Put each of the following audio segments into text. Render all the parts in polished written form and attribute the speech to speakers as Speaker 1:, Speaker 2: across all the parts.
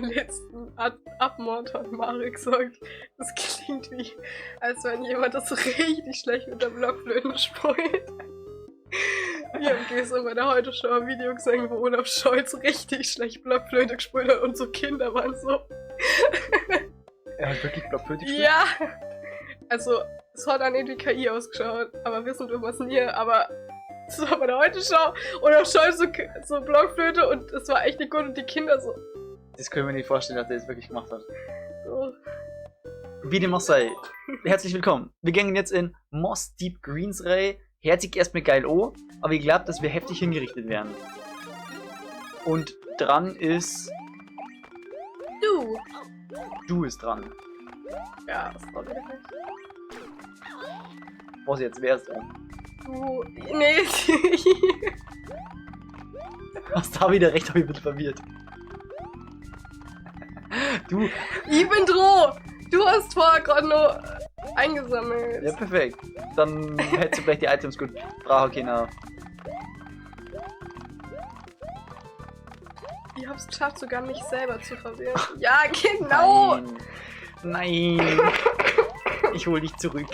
Speaker 1: der letzten Abmord von Marek sagt, das klingt wie, als wenn jemand das richtig schlecht mit der Blockflöte spielt. Wir haben gestern bei der Heute-Show ein Video gesehen, wo Olaf Scholz richtig schlecht Blockflöte gespielt hat und so Kinder waren so.
Speaker 2: Er hat wirklich Blockflöte gespielt?
Speaker 1: Ja! Also, es hat dann irgendwie KI ausgeschaut, aber wissen tun wir es nie, aber es war bei der Heute-Show Olaf Scholz so Blockflöte und es war echt nicht gut und die Kinder so.
Speaker 2: Das können wir nicht vorstellen, dass er das wirklich gemacht hat.
Speaker 1: So.
Speaker 2: Wie dem auch sei, herzlich willkommen. Wir gehen jetzt in Moss Deep Greens Reihe. Herzig erstmal geil an, aber ich glaube, dass wir heftig hingerichtet werden. Und dran ist...
Speaker 1: Du!
Speaker 2: Du ist dran.
Speaker 1: Ja, das war wieder nicht.
Speaker 2: Was jetzt? Wer ist dran?
Speaker 1: Du. Nee,
Speaker 2: Hast da wieder recht, hab ich ein bisschen verwirrt. Du.
Speaker 1: ich bin dran! Du hast vorher gerade nur eingesammelt.
Speaker 2: Ja, perfekt. Dann hättest du vielleicht die Items gut brauchen können.
Speaker 1: Ich hab's geschafft, sogar mich selber zu verwirren. Ja, genau!
Speaker 2: Nein. Nein. Ich hol dich zurück.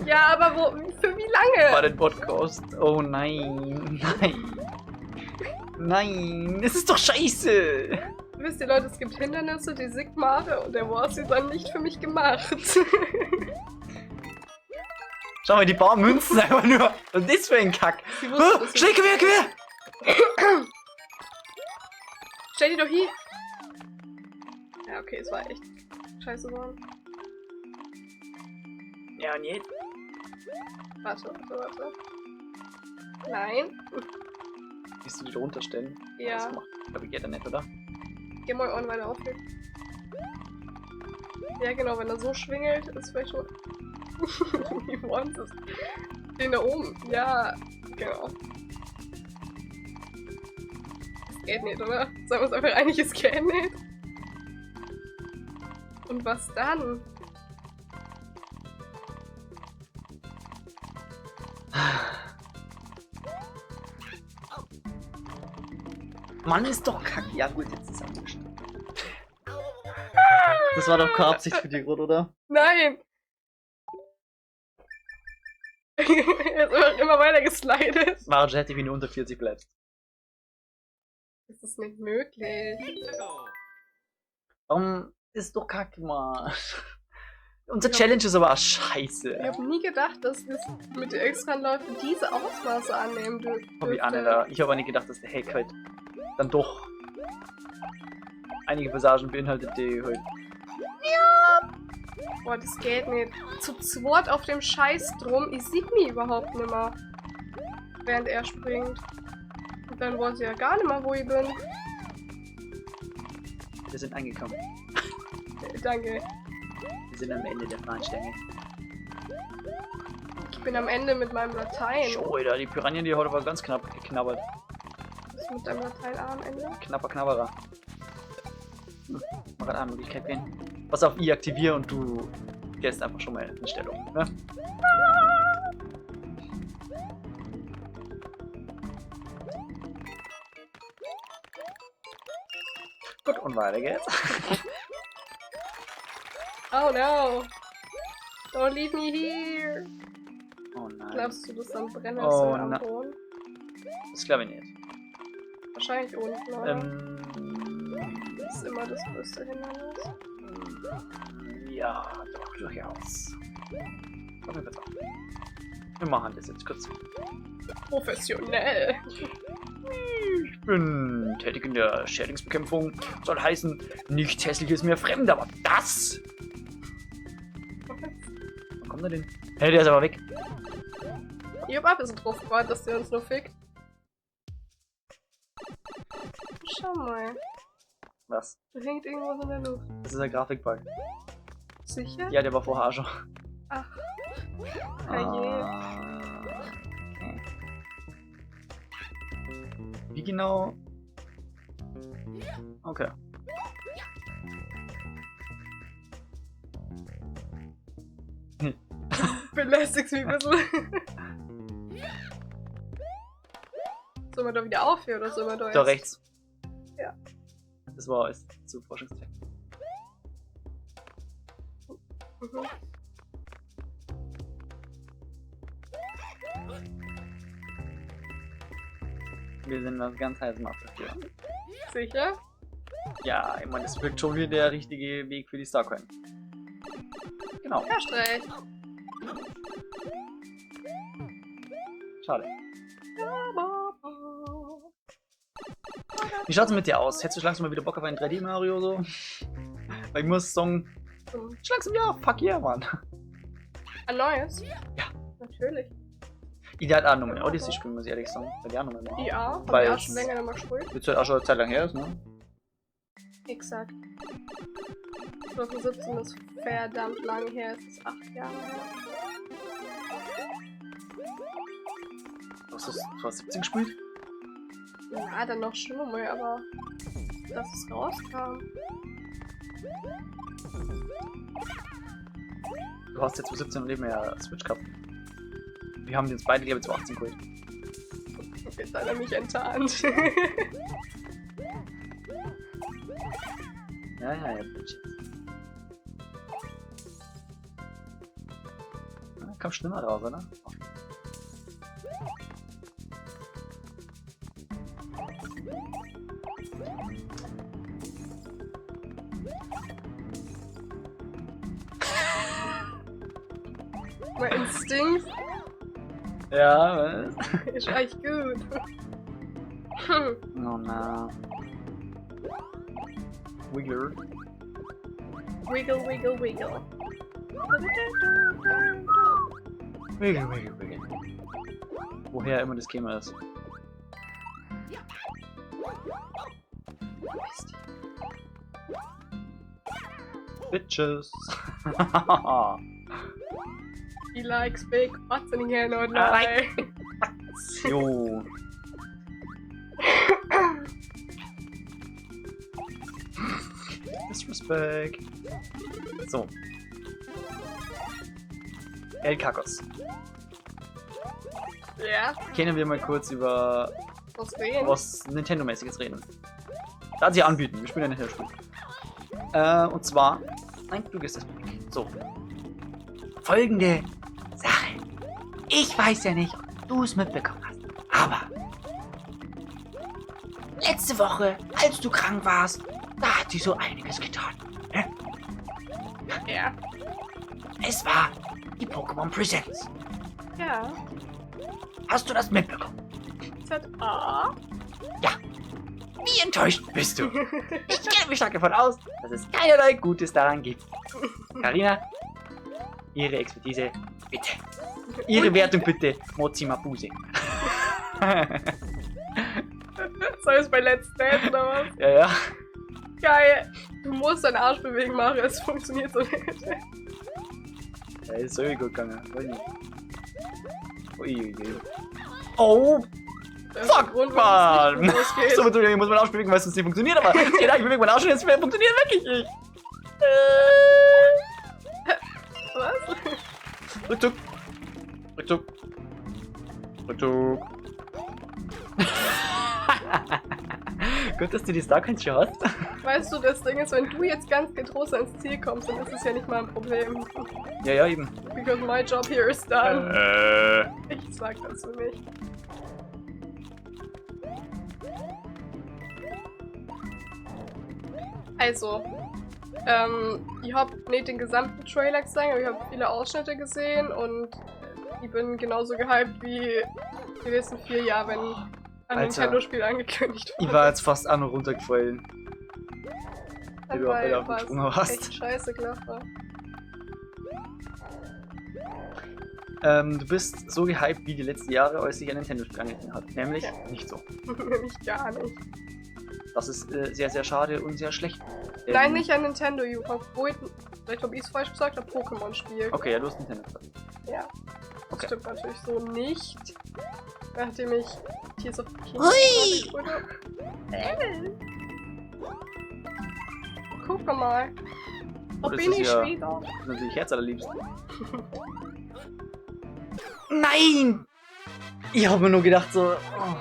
Speaker 1: Ja, aber wo, für wie lange?
Speaker 2: War den Podcast. Oh nein. Nein. Nein. Das ist doch scheiße.
Speaker 1: Wisst ihr Leute, es gibt Hindernisse, die Sigmare und der War ist dann nicht für mich gemacht.
Speaker 2: Schau mal, die paar Münzen einfach nur. Was ist das für ein Kack? Schnell, komm her!
Speaker 1: Stell die doch hier. Ja, okay, es war echt scheiße geworden.
Speaker 2: Ja, und jetzt?
Speaker 1: Warte. Nein.
Speaker 2: Willst du die da runterstellen?
Speaker 1: Ja.
Speaker 2: Das macht, glaube ich, geht ja nicht, oder?
Speaker 1: Geh mal on weiter auf. Ja, genau, wenn er so schwingelt, ist vielleicht schon. Wie want es? Den da oben. Ja, genau. Es geht nicht, oder? Sagen wir uns einfach einig, es geht nicht. Und was dann?
Speaker 2: Mann, ist doch kacke. Ja gut, jetzt ist er wurscht. Das war doch keine Absicht für dich, oder?
Speaker 1: Nein! Er ist immer weiter geslidet.
Speaker 2: Marge hätte, wenn du unter 40 bleibst.
Speaker 1: Das ist nicht möglich.
Speaker 2: Warum ist doch kacke, Mann? Unser Challenge ist aber auch scheiße.
Speaker 1: Ich habe nie gedacht, dass wir mit den Extra-Läufen diese Ausmaße annehmen dürfen.
Speaker 2: Hab ich auch nicht, da. Ich habe auch nicht gedacht, dass der Hack halt dann doch einige Passagen beinhaltet, die halt.
Speaker 1: Ja! Boah, das geht nicht. Zu zweit auf dem Scheiß drum, ich sehe mich überhaupt nicht mehr. Während er springt. Und dann weiß ich ja gar nicht mehr, wo ich bin.
Speaker 2: Wir sind angekommen.
Speaker 1: Danke.
Speaker 2: Wir sind am Ende der Fahnenstange.
Speaker 1: Ich bin am Ende mit meinem Latein.
Speaker 2: Schau, Alter, die Piranha, die heute war ganz knapp geknabbert.
Speaker 1: Was ist mit deinem Latein am Ende?
Speaker 2: Knapper Knabberer. Mal gerade eine Möglichkeit gehen. Pass auf, I aktiviere und du gehst einfach schon mal in Stellung. Ne? Gut, und weiter geht's.
Speaker 1: Oh no! Don't leave me here!
Speaker 2: Oh nein.
Speaker 1: Glaubst du, dass dann brennen
Speaker 2: Oh
Speaker 1: am
Speaker 2: nein.
Speaker 1: Boden?
Speaker 2: Das glaube ich nicht.
Speaker 1: Wahrscheinlich unten, oder? Das ist
Speaker 2: Ähm,
Speaker 1: immer das größte Hindernis.
Speaker 2: ja, doch, durchaus. Komm, bitte. Wir machen das jetzt kurz.
Speaker 1: Professionell!
Speaker 2: Ich bin tätig in der Schädlingsbekämpfung. Soll heißen, nichts Hässliches mehr fremd, aber das! Wann kommt er denn? Hey, der ist aber weg.
Speaker 1: Ich hab auch ein bisschen drauf gewartet, dass der uns nur fickt. Schau mal.
Speaker 2: Was?
Speaker 1: Da hängt irgendwas in der Luft.
Speaker 2: Das ist ein Grafikbug.
Speaker 1: Sicher?
Speaker 2: Ja, der war vorher auch schon.
Speaker 1: Ach. Herrje.
Speaker 2: Okay. Wie genau? Okay.
Speaker 1: Belästigst mich ein bisschen. Sollen wir da wieder aufhören oder sollen wir da jetzt?
Speaker 2: Da rechts.
Speaker 1: Ja.
Speaker 2: Das war es zu Forschungszwecken.
Speaker 1: Mhm.
Speaker 2: Wir sind was ganz heiß gemacht dafür.
Speaker 1: Sicher?
Speaker 2: Ja, ich meine, das wirkt schon wieder der richtige Weg für die Starcoin. Genau,
Speaker 1: Hast recht.
Speaker 2: schade. Wie schaut's mit dir aus? Hättest du langsam mal wieder Bock auf einen 3D-Mario so? Weil ich muss sagen, langsam ja, fuck yeah, Mann.
Speaker 1: Ein neues?
Speaker 2: Ja.
Speaker 1: Natürlich.
Speaker 2: Ich hätte auch nochmal Odyssey spielen, muss ich ehrlich sagen. Bei der auch nochmal machen.
Speaker 1: Ja, hab
Speaker 2: Weil
Speaker 1: ich auch
Speaker 2: es-
Speaker 1: schon länger nicht mehr gespielt.
Speaker 2: Jetzt halt auch schon eine Zeit lang her ist, ne?
Speaker 1: Exakt. 2017 ist verdammt lang her, es ist 8 Jahre her.
Speaker 2: Du hast das 2017 gespielt?
Speaker 1: Ja, dann noch schlimmer, aber dass es rauskam.
Speaker 2: Du hast jetzt 2017 und eben ja Switch gehabt. Wir haben uns beide, glaube ich, 2018 geholt.
Speaker 1: Jetzt hat er mich enttarnt.
Speaker 2: Ja, Bitch. Kam schlimmer raus, oder?
Speaker 1: Mein Instinkt
Speaker 2: Ja, was?
Speaker 1: ist echt gut.
Speaker 2: Oh na. Wiggler.
Speaker 1: Wiggle, wiggle, wiggle.
Speaker 2: Wiggle. Woher immer das käme ist. Bitches.
Speaker 1: He likes big butts and he cannot
Speaker 2: I
Speaker 1: lie.
Speaker 2: Jo. Disrespect. So. El Kakos.
Speaker 1: Ja,
Speaker 2: Können wir mal kurz über
Speaker 1: was sehen?
Speaker 2: was Nintendo-mäßiges reden. Da sie anbieten, wir spielen ja nicht Spiel. Und zwar. Nein, du gehst das. So. Folgende Sache. Ich weiß ja nicht, ob du es mitbekommen hast. Aber. Letzte Woche, als du krank warst, da hat sich so einiges getan. Ne?
Speaker 1: Ja.
Speaker 2: Es war die Pokémon Presents.
Speaker 1: Ja.
Speaker 2: Hast du das mitbekommen?
Speaker 1: ZA.
Speaker 2: Wie enttäuscht bist du? Ich gehe mich stark davon aus, dass es keinerlei Gutes daran gibt. Carina, Ihre Expertise, bitte. Ihre Wertung bitte, Mozi Mabuse.
Speaker 1: Soll es bei Let's Dance oder was?
Speaker 2: Ja.
Speaker 1: Geil. Du musst deinen Arsch bewegen, Mario. Es funktioniert so nicht.
Speaker 2: Ja, ist so gut gegangen. Weiß nicht. Uiuiui. Oh,
Speaker 1: Das ist der
Speaker 2: fuck,
Speaker 1: Grund, warum
Speaker 2: man.
Speaker 1: es nicht gut ausgeht.
Speaker 2: So, ich muss mein Arsch bewegen, weil es sonst nicht funktioniert, aber ja, ich bewege meinen Arsch und jetzt funktioniert wirklich nicht.
Speaker 1: Was?
Speaker 2: Rückzug. Gut, dass du die Starcoins schon hast.
Speaker 1: Weißt du, das Ding ist, wenn du jetzt ganz getrost ans Ziel kommst, dann ist es ja nicht mal ein Problem.
Speaker 2: Ja, eben.
Speaker 1: Because my job here is done. Ich sag dazu nicht. Also, ich hab nicht den gesamten Trailer gesehen, aber ich habe viele Ausschnitte gesehen und ich bin genauso gehypt wie die letzten 4 Jahre, wenn ein
Speaker 2: Alter.
Speaker 1: Nintendo-Spiel angekündigt wurde.
Speaker 2: Ich war jetzt fast auch noch runtergefallen.
Speaker 1: Dann
Speaker 2: wie du
Speaker 1: war-
Speaker 2: auf den
Speaker 1: war's
Speaker 2: Sprung warst.
Speaker 1: echt scheiße gelaufen.
Speaker 2: Du bist so gehypt wie die letzten Jahre, als sich ein Nintendo-Spiel angekündigt hat. Nämlich
Speaker 1: Ja.
Speaker 2: nicht so.
Speaker 1: Nämlich gar nicht.
Speaker 2: Das ist sehr, sehr schade und sehr schlecht.
Speaker 1: Nein, nicht ein Nintendo, vielleicht habe ich es falsch gesagt, ein Pokémon-Spiel.
Speaker 2: Okay, ja, du hast Nintendo gesagt.
Speaker 1: Ja. Das
Speaker 2: Okay.
Speaker 1: stimmt natürlich so nicht. Nachdem ich Tears of the Kingdom
Speaker 2: Hui!
Speaker 1: gespielt habe. Guck mal. Wo
Speaker 2: Oh, das
Speaker 1: bin
Speaker 2: ist
Speaker 1: ich
Speaker 2: ja-
Speaker 1: wieder?
Speaker 2: Das ist natürlich herzallerliebst. Nein! Ich habe mir nur gedacht so... Oh.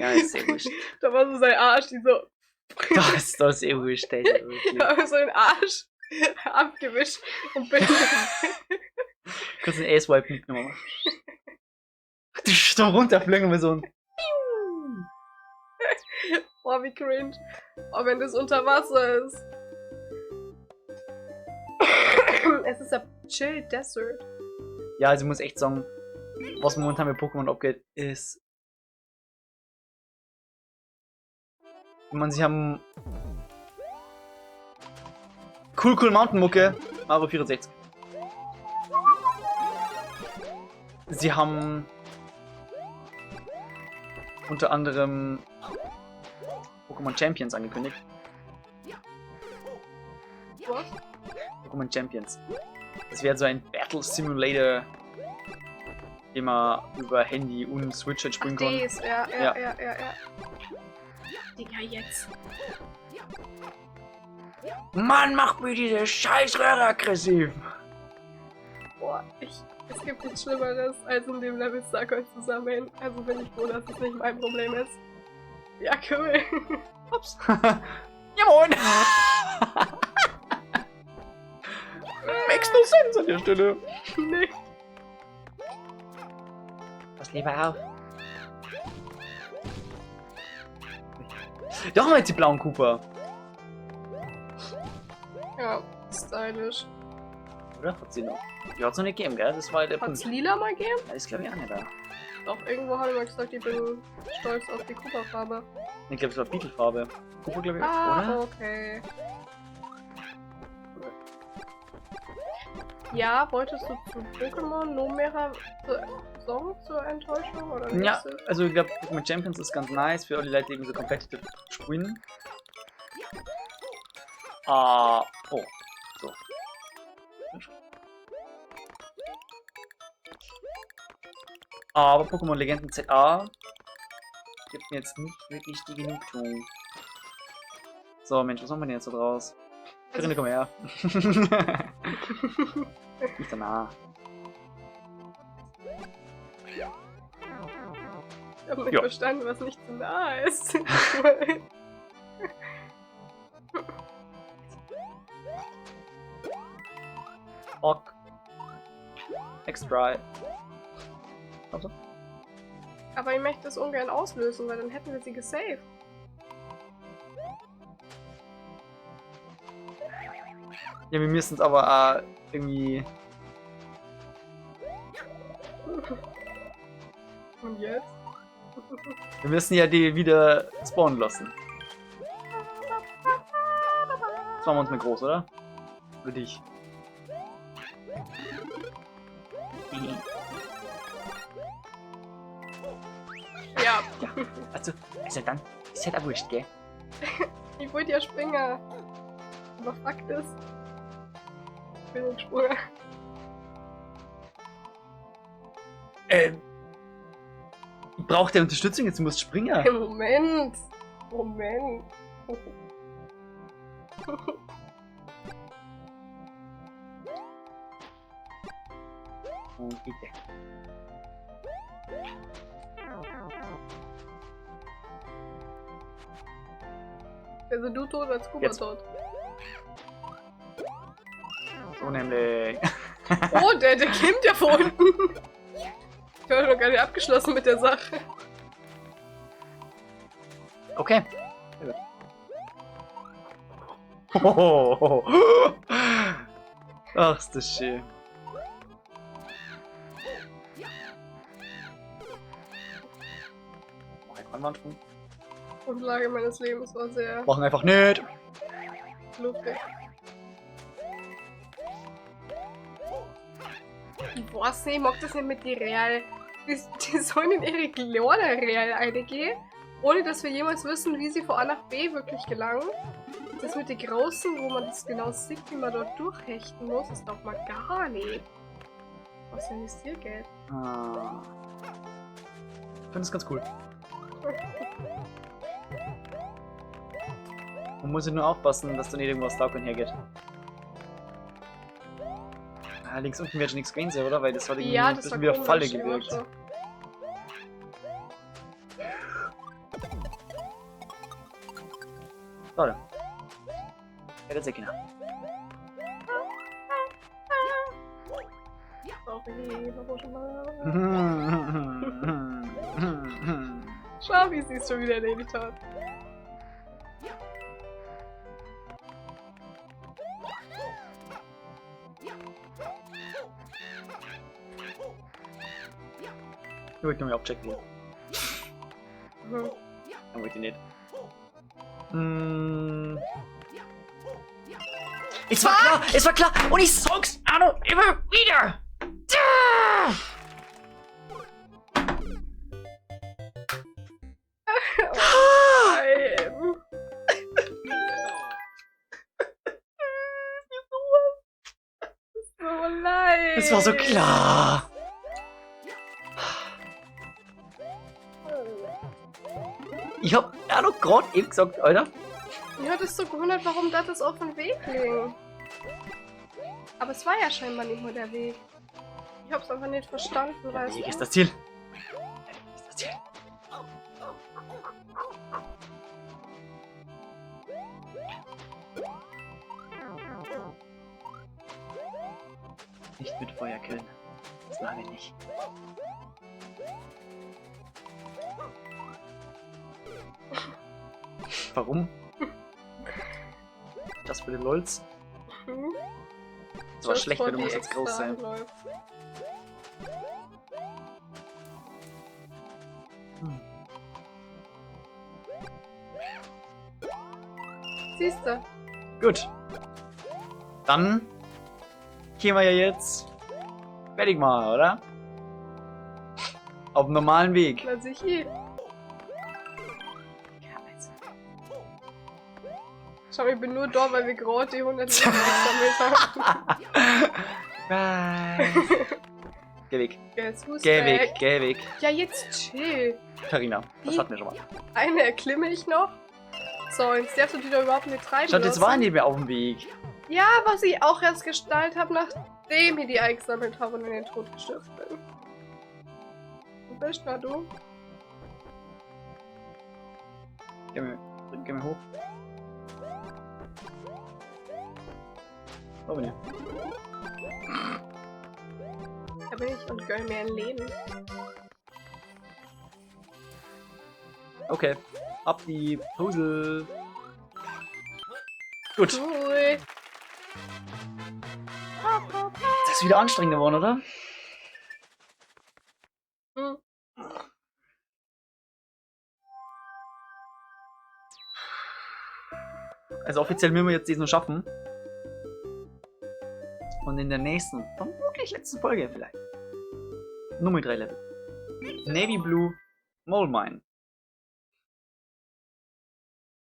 Speaker 2: Ja, ist sehr wurscht.
Speaker 1: Da war so sein Arsch, die so.
Speaker 2: Das ist sehr wurscht, ey. Wirklich.
Speaker 1: Ja, so den Arsch abgewischt und bin.
Speaker 2: Kurz den A-Swipe mitgenommen. Du da runterfliegen wir so ein.
Speaker 1: Boah, wie cringe. Oh, wenn das unter Wasser ist. Es ist ein chill Desert.
Speaker 2: Ja, also ich muss echt sagen, was momentan mit Pokémon abgeht, ist. Sie haben. Cool Mountain Mucke, Mario 64. Sie haben unter anderem Pokémon Champions angekündigt.
Speaker 1: Was?
Speaker 2: Pokémon Champions. Das wäre so ein Battle Simulator, den man über Handy und Switch halt spielen kann.
Speaker 1: Das, ja. Digga, jetzt.
Speaker 2: Mann, mach mir diese Scheißröhre aggressiv!
Speaker 1: Boah, es gibt nichts Schlimmeres, als in dem Level Starcoin zu sammeln. Also bin ich froh, dass es nicht mein Problem ist. Ja, cool.
Speaker 2: Ups. Ja, moin! Makes no sense an der Stelle.
Speaker 1: Nee.
Speaker 2: Pass lieber auf. Da haben wir jetzt die blauen Cooper.
Speaker 1: Ja, stylisch.
Speaker 2: Oder? Hat sie noch? Die hat es noch nicht gegeben, gell? Das war der
Speaker 1: Hat's
Speaker 2: Punkt.
Speaker 1: lila mal gegeben?
Speaker 2: Ja, das glaube ich auch nicht da.
Speaker 1: Doch, irgendwo habe ich mal gesagt, ich bin stolz auf die Cooper-Farbe.
Speaker 2: Ich glaube, es war Beetle-Farbe. Cooper, glaube ich,
Speaker 1: Ah,
Speaker 2: oder?
Speaker 1: okay. Ja, wolltest du zu Pokémon Numera Song zur Enttäuschung? Oder wie
Speaker 2: Ja,
Speaker 1: ist es?
Speaker 2: also ich glaube, Pokémon Champions ist ganz nice für alle Leute, die eben so competitive spielen. Oh. So. Aber Pokémon Legenden ZA gibt mir jetzt nicht wirklich die Genugtuung. So, Mensch, was machen wir denn jetzt so draus? Corinne, komm her. Nicht so nah.
Speaker 1: Ich habe nicht
Speaker 2: Ja.
Speaker 1: verstanden, was nicht so nah ist.
Speaker 2: Ok. Extra. Also.
Speaker 1: Aber ich möchte es ungern auslösen, weil dann hätten wir sie gesaved.
Speaker 2: Ja, wir müssen es aber auch irgendwie.
Speaker 1: Und jetzt?
Speaker 2: Wir müssen ja die wieder spawnen lassen. Das machen wir uns mal groß, oder? Für dich.
Speaker 1: Ja.
Speaker 2: Also dann ist halt auch wurscht, gell?
Speaker 1: Ich wollte ja springen. Aber Fakt ist, ich bin nicht gesprungen.
Speaker 2: Ich brauche der Unterstützung, jetzt musst du springen.
Speaker 1: Moment. Moment.
Speaker 2: Oh, bitte.
Speaker 1: Also du tot als Kuba
Speaker 2: Jetzt.
Speaker 1: tot.
Speaker 2: So nämlich.
Speaker 1: Oh, der klemmt ja von unten. Ich habe noch gar nicht abgeschlossen mit der Sache.
Speaker 2: Okay. Oh. Ach, ist das schön. Oh, ein Anwandspunkt.
Speaker 1: Grundlage meines Lebens war sehr
Speaker 2: Machen einfach nicht.
Speaker 1: lustig. Ich weiß nicht, ich mag das nicht mit den Real. Die sollen in ihre kleine Real reingehen, ohne dass wir jemals wissen, wie sie von A nach B wirklich gelangen. Das mit den großen, wo man das genau sieht, wie man dort durchhechten muss, das glaubt man gar nicht. Was denn es dir geht?
Speaker 2: Ah. Ich finde das ganz cool. Man muss ja nur aufpassen, dass da nicht irgendwas da hergeht. Ah, links unten wird schon nichts gewesen sein, oder? Weil das hat irgendwie
Speaker 1: Ja,
Speaker 2: ein
Speaker 1: das
Speaker 2: bisschen
Speaker 1: war
Speaker 2: wie eine Falle
Speaker 1: komisch,
Speaker 2: gewirkt.
Speaker 1: immer
Speaker 2: Toll. Ja, das ist ja
Speaker 1: Sorry, schau, wie sie es schon wieder erledigt hat.
Speaker 2: Ich wollte nur abchecken.
Speaker 1: Mhm.
Speaker 2: Dann wollte ich nicht. Es war klar! Es war klar! Und ich sag's Arno immer wieder!
Speaker 1: Nein. So leid.
Speaker 2: Es war so klar! Ich hab Arno gerade eben gesagt, Alter.
Speaker 1: Mich hat es so gewundert, warum das auf dem Weg liegt. Aber es war ja scheinbar nicht nur der Weg. Ich hab's einfach nicht verstanden,
Speaker 2: Der
Speaker 1: weißt
Speaker 2: Weg
Speaker 1: du?
Speaker 2: ist das Ziel. Der Weg ist das Ziel. Nicht mit Feuer killen. Das machen wir nicht. Warum? Das für den LOLs.
Speaker 1: Mhm.
Speaker 2: Das war
Speaker 1: Just
Speaker 2: schlecht,
Speaker 1: for
Speaker 2: wenn du
Speaker 1: the
Speaker 2: musst jetzt groß
Speaker 1: extra
Speaker 2: sein.
Speaker 1: läuft. Siehste.
Speaker 2: Gut. Dann gehen wir ja jetzt fertig mal, oder? Auf dem normalen Weg.
Speaker 1: Na sicher. Schau, ich bin nur da, weil wir gerade die 100 Leben gesammelt haben.
Speaker 2: Bye. Geh weg.
Speaker 1: Guess who's
Speaker 2: Geh
Speaker 1: back?
Speaker 2: weg. Geh weg.
Speaker 1: Ja, jetzt chill.
Speaker 2: Carina, das
Speaker 1: Wie?
Speaker 2: hatten wir schon mal.
Speaker 1: Eine erklimme ich noch. So, jetzt darfst du die da überhaupt nicht treiben
Speaker 2: Schaut, jetzt
Speaker 1: lassen.
Speaker 2: waren die mehr auf dem Weg.
Speaker 1: Ja, was ich auch erst gestaltet habe, nachdem ich die eingesammelt habe und in den Tod gestürzt bin. Wo bist da du?
Speaker 2: Geh mir hoch. Wo bin ich?
Speaker 1: Da bin ich und gönn mir ein Leben.
Speaker 2: Okay. Ab die Puzzle. Gut.
Speaker 1: Cool.
Speaker 2: Das ist wieder anstrengend geworden, oder?
Speaker 1: Hm.
Speaker 2: Also offiziell müssen wir jetzt diesen noch schaffen. Und in der nächsten, vermutlich letzten Folge vielleicht. Nur mit 3 Level. Navy Blue Mole Mine.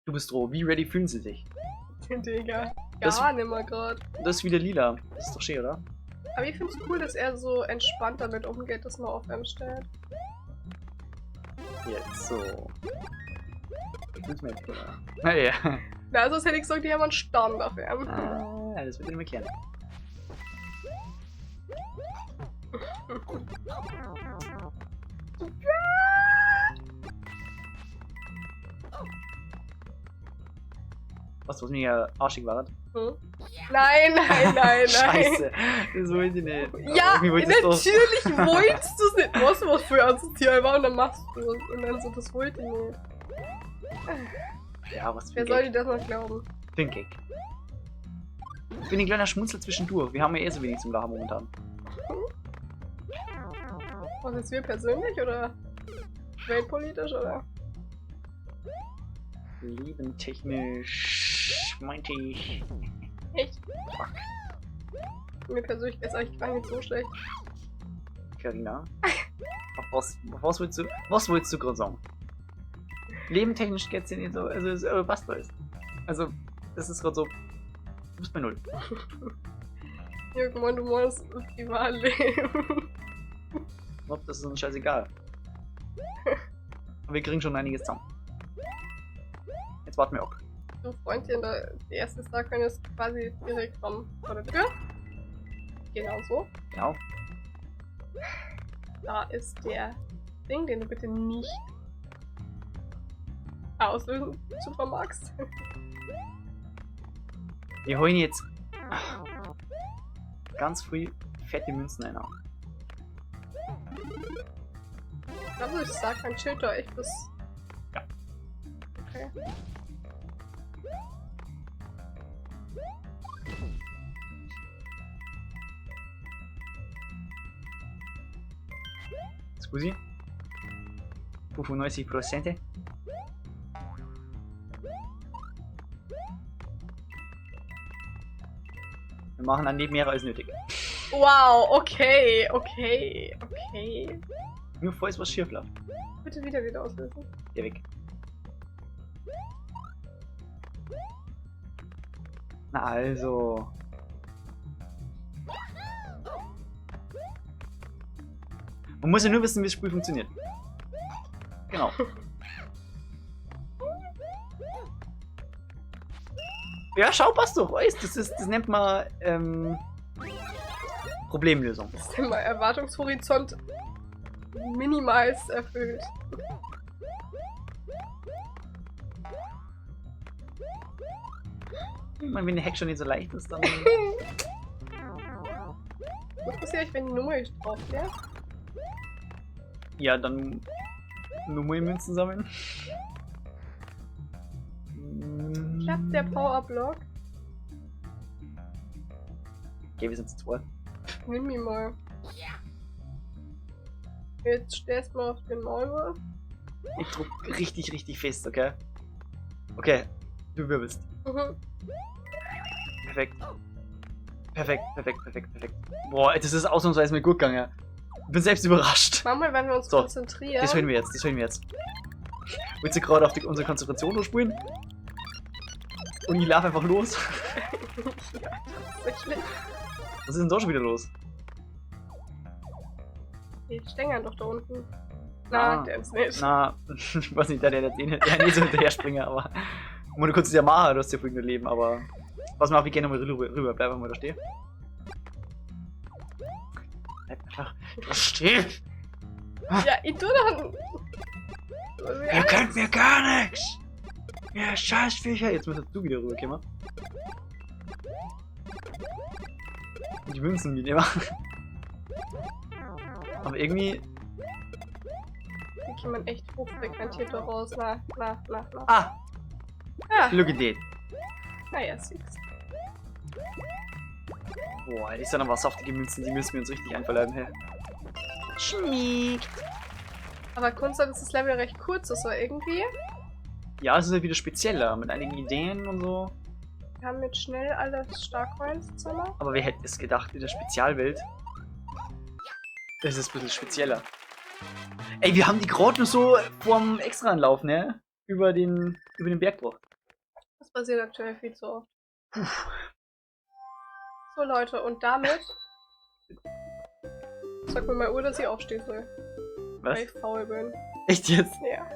Speaker 2: Du bist roh. Wie ready fühlen sie sich?
Speaker 1: Digga.
Speaker 2: Das-
Speaker 1: Gar nimmer grad.
Speaker 2: Das ist wieder lila. Das ist doch schön, oder?
Speaker 1: Aber ich find's cool, dass er so entspannt damit umgeht, dass man auf einem stellt.
Speaker 2: Jetzt so. Ich will's mir jetzt wieder. Naja.
Speaker 1: Na, also hätte ich gesagt, die haben einen Stand auf ihm.
Speaker 2: Ah, das wird ich nicht mehr klären. Was mir arschig war?
Speaker 1: Hm? Nein, nein, nein, nein.
Speaker 2: Scheiße, das wollte ich nicht.
Speaker 1: Ja,
Speaker 2: Irgendwie wollte ich das
Speaker 1: natürlich wolltest du es nicht. Was für asozial war und dann machst du es. Und dann so, das wollte ich nicht.
Speaker 2: doch. Ja, was für
Speaker 1: Wer
Speaker 2: ein
Speaker 1: soll
Speaker 2: Gag.
Speaker 1: dir das noch glauben?
Speaker 2: Für ein Gag. Ich bin ein kleiner Schmunzel zwischendurch. Wir haben ja eh so wenig zum Lachen momentan.
Speaker 1: Was ist wir persönlich oder weltpolitisch oder?
Speaker 2: Lebentechnisch meinte ich.
Speaker 1: Echt?
Speaker 2: Fuck.
Speaker 1: Mir persönlich ist eigentlich gar nicht so schlecht.
Speaker 2: Carina. Was willst du gerade sagen? Lebentechnisch geht's dir nicht so. Also, was da ist. Also, das ist gerade so. Du bist bei 0.
Speaker 1: Irgendwann, du meinst Privatleben.
Speaker 2: Ich glaub, das ist uns scheißegal. Aber wir kriegen schon einiges zusammen. Jetzt warten wir ab.
Speaker 1: Du Freundchen, der erste Star können ist quasi direkt vor der Tür. Genau so.
Speaker 2: Genau.
Speaker 1: Da ist der Ding, den du bitte nicht auslösen zu vermagst.
Speaker 2: Wir holen jetzt ganz früh fette Münzen ein.
Speaker 1: Also ich sag, mein Schild da echt bis...
Speaker 2: Ja.
Speaker 1: Okay.
Speaker 2: Scusi? 95%? Wir machen dann nicht mehr als nötig.
Speaker 1: Wow, okay.
Speaker 2: Nur falls was schief läuft.
Speaker 1: Bitte wieder auslösen.
Speaker 2: Geh weg. Na also. Man muss ja nur wissen, wie das Spiel funktioniert. Genau. Ja, schau, passt doch. Weißt, das nennt man Problemlösung.
Speaker 1: Das ist immer Erwartungshorizont minimals erfüllt.
Speaker 2: Ich meine, wenn der Hack schon nicht so leicht ist, dann.
Speaker 1: Was passiert, wenn die Nummer nicht drauf wäre?
Speaker 2: Ja, dann Nummermünzen sammeln.
Speaker 1: Klappt der Powerblock?
Speaker 2: Okay, wir sind zu zweit.
Speaker 1: Nimm ihn mal. Jetzt stellst du mal auf den Maulwurf.
Speaker 2: Ich druck richtig fest, okay? Okay, du wirbelst.
Speaker 1: Mhm.
Speaker 2: Perfekt. Boah, das ist ausnahmsweise mir gut gegangen. Ich bin selbst überrascht.
Speaker 1: Manchmal, wenn wir uns
Speaker 2: So,
Speaker 1: konzentrieren.
Speaker 2: Das hören wir jetzt. Willst du gerade auf unsere Konzentration durchspielen? Und ich laufe einfach los.
Speaker 1: Ja, tatsächlich.
Speaker 2: Was ist denn da schon wieder los?
Speaker 1: Die stängern doch da unten. Na,
Speaker 2: Ah.
Speaker 1: der ist nicht.
Speaker 2: Na, ich weiß nicht, der nicht so hinterher springen, aber. Und du kannst es ja machen, du hast ja vorhin nur Leben, aber. Pass mal auf, ich geh nochmal rüber, bleib einfach mal da stehen. Bleib einfach da stehen!
Speaker 1: Ja, ich tu doch.
Speaker 2: Ihr könnt mir gar nichts! Ja, Scheißviecher! Jetzt müsstest du wieder rüberkommen. Und die Münzen mitnehmen. Aber irgendwie.
Speaker 1: Hier kann man echt hochfrequentiert raus. Na.
Speaker 2: Ah!
Speaker 1: Ah,
Speaker 2: Look at that!
Speaker 1: naja, siehst.
Speaker 2: Boah, das sind aber saftige Münzen, die müssen wir uns richtig einverleiben, hä? Schmiegt!
Speaker 1: Aber Kunst ist das Level recht kurz, ist so irgendwie.
Speaker 2: Ja, es ist ja wieder spezieller, mit einigen Ideen und so.
Speaker 1: Wir haben jetzt schnell alles Starcoins-Zimmer.
Speaker 2: Aber wer hätte es gedacht, in der Spezialwelt? Das ist ein bisschen spezieller. Ey, wir haben die gerade nur so vorm Extra-Anlauf, ne? Über den Bergbruch.
Speaker 1: Das passiert aktuell viel zu oft. So Leute, und damit sag mir mal Uhr, dass ich aufstehen soll.
Speaker 2: Was?
Speaker 1: Weil ich faul bin.
Speaker 2: Echt jetzt?
Speaker 1: Ja.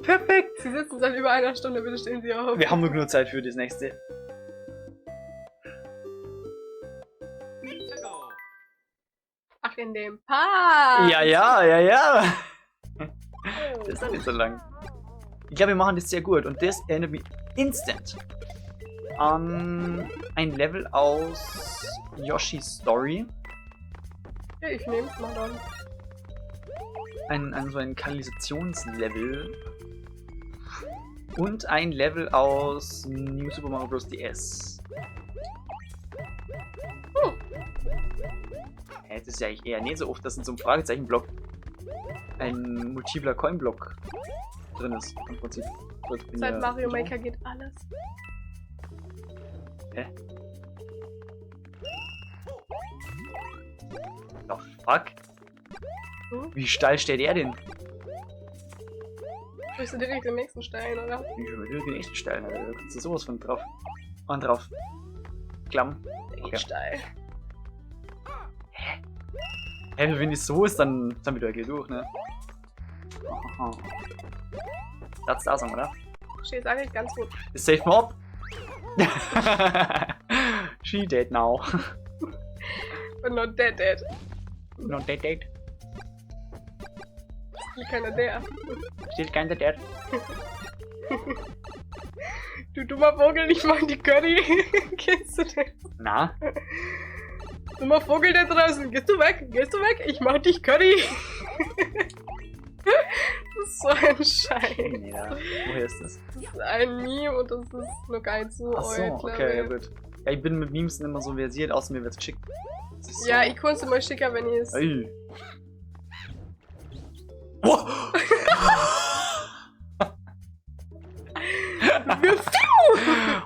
Speaker 2: Perfekt!
Speaker 1: Sie sitzen seit über einer Stunde, bitte stehen Sie auf.
Speaker 2: Wir haben nur genug Zeit für das nächste.
Speaker 1: Ach, in dem Park!
Speaker 2: Ja. Das ist nicht so lang. Ich glaube, wir machen das sehr gut und das erinnert mich instant an ein Level aus Yoshi's Story.
Speaker 1: Ja, ich nehm's mal dann.
Speaker 2: So ein Kanalisationslevel. Und ein Level aus New Super Mario Bros. DS. Das ist ja eigentlich eher nicht so oft, dass in so einem Fragezeichenblock ein multipler Coinblock drin ist. Im Prinzip.
Speaker 1: Seit Mario Maker geht alles.
Speaker 2: Hä? The fuck? Wie steil steht er denn?
Speaker 1: Willst du direkt den nächsten Stein, oder?
Speaker 2: Ich will den nächsten Stein, Alter. Da kannst du sowas von drauf. Und drauf. Klamm.
Speaker 1: Echt steil.
Speaker 2: Hä, wenn es so ist, dann sind wir da gleich durch, ne? Aha. Das ist da sagen, oder?
Speaker 1: Steht eigentlich ganz gut.
Speaker 2: Ist safe mob? She dead now.
Speaker 1: But not dead.
Speaker 2: Not dead.
Speaker 1: Steht keiner der.
Speaker 2: Steht keiner der.
Speaker 1: Du dummer Vogel, ich mach die Curry. Kennst du den?
Speaker 2: Na?
Speaker 1: Dummer Vogel da draußen. Gehst du weg? Ich mach dich Curry. Das ist so ein Scheiß.
Speaker 2: Nee, da. Woher ist das?
Speaker 1: Das ist ein Meme und das ist noch gar nicht so
Speaker 2: Ach so,
Speaker 1: alt,
Speaker 2: okay, ja
Speaker 1: glaube
Speaker 2: gut. Ja, ich bin mit Memes immer so versiert, außer mir wird's geschickt.
Speaker 1: ich. Ja, ich kann es immer schicker, wenn ich es.
Speaker 2: Ey. Oh.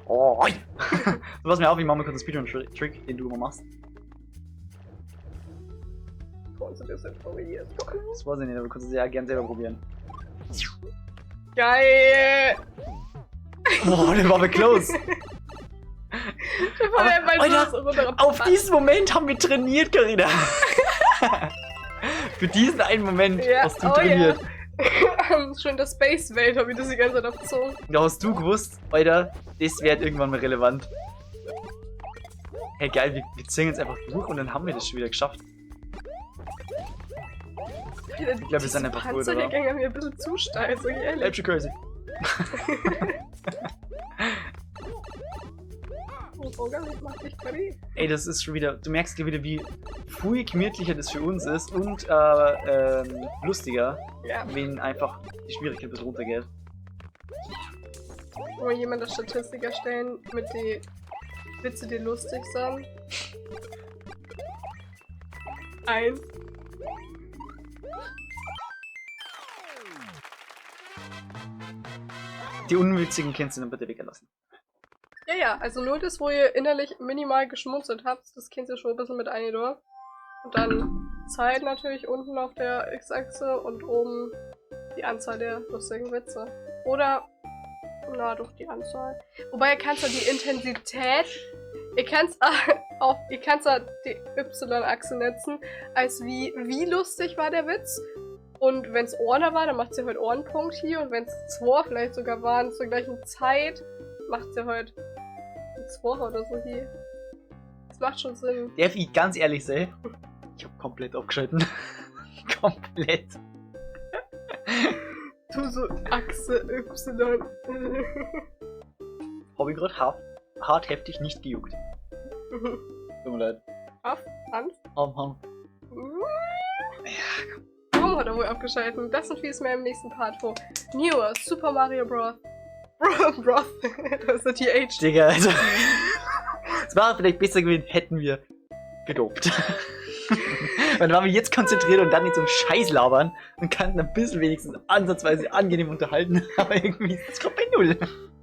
Speaker 2: Oh. Du pass mir auf, ich mach mal kurz einen Speedrun-Trick, den du immer machst.
Speaker 1: Kannst du das jetzt probieren?
Speaker 2: Das weiß ich nicht, aber du kannst es ja gern selber probieren.
Speaker 1: Geil!
Speaker 2: Boah, der war aber close. Auf diesen Moment haben wir trainiert, Carina. Für diesen einen Moment
Speaker 1: Ja,
Speaker 2: hast du trainiert.
Speaker 1: Ja. Schon in der Space-Welt habe ich das die ganze Zeit abgezogen.
Speaker 2: Da hast du gewusst, Alter, das wird irgendwann mal relevant. Hey geil, wir ziehen jetzt einfach durch und dann haben wir das schon wieder geschafft.
Speaker 1: Ich
Speaker 2: glaube, wir sind einfach gut, oder?
Speaker 1: Der Gang mir ein bisschen zu steil, so ehrlich.
Speaker 2: Bleib schon crazy.
Speaker 1: Ich mach dich Curry.
Speaker 2: Ey, das ist schon wieder, du merkst wieder, wie viel gemütlicher das für uns ist und lustiger,
Speaker 1: Ja.
Speaker 2: wenn einfach die Schwierigkeit ein bisschen runtergeht.
Speaker 1: Wollen jemand eine Statistik erstellen mit den Witze, die lustig sind? 1.
Speaker 2: Die unwitzigen kannst du dann bitte weglassen.
Speaker 1: Ja, also nur das, wo ihr innerlich minimal geschmunzelt habt, das kennt ihr schon ein bisschen mit ein. Und dann Zeit natürlich unten auf der X-Achse und oben die Anzahl der lustigen Witze. Oder, na doch, die Anzahl. Wobei ihr kannst ja die Intensität, ihr kannst ja die Y-Achse netzen, als wie lustig war der Witz. Und wenn es Ohner war, dann macht sie heute Ohrenpunkt hier. Und wenn es 2 vielleicht sogar waren zur gleichen Zeit, macht sie heute 2 oder so hier. Das macht schon Sinn.
Speaker 2: Darf ich ganz ehrlich sein? Ich hab komplett abgeschalten. Komplett.
Speaker 1: Du so Achse Y.
Speaker 2: Hab ich gerade hart heftig nicht gejuckt. Tut mir leid.
Speaker 1: Auf, Hand.
Speaker 2: Ham.
Speaker 1: Warum hat er wohl abgeschaltet? Das und vieles mehr im nächsten Part vor. Newer Super Mario Bros. Bros. Das ist der TH.
Speaker 2: Digga, also. Es wäre vielleicht besser gewesen, hätten wir gedopt. Dann waren wir jetzt konzentriert und dann nicht so einen Scheiß labern und kannten ein bisschen wenigstens ansatzweise angenehm unterhalten, aber irgendwie ist es gerade bei Null.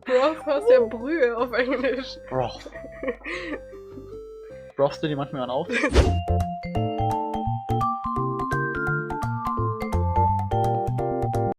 Speaker 1: Bros aus der Brühe auf Englisch.
Speaker 2: Bro. Brauchst du die manchmal auf?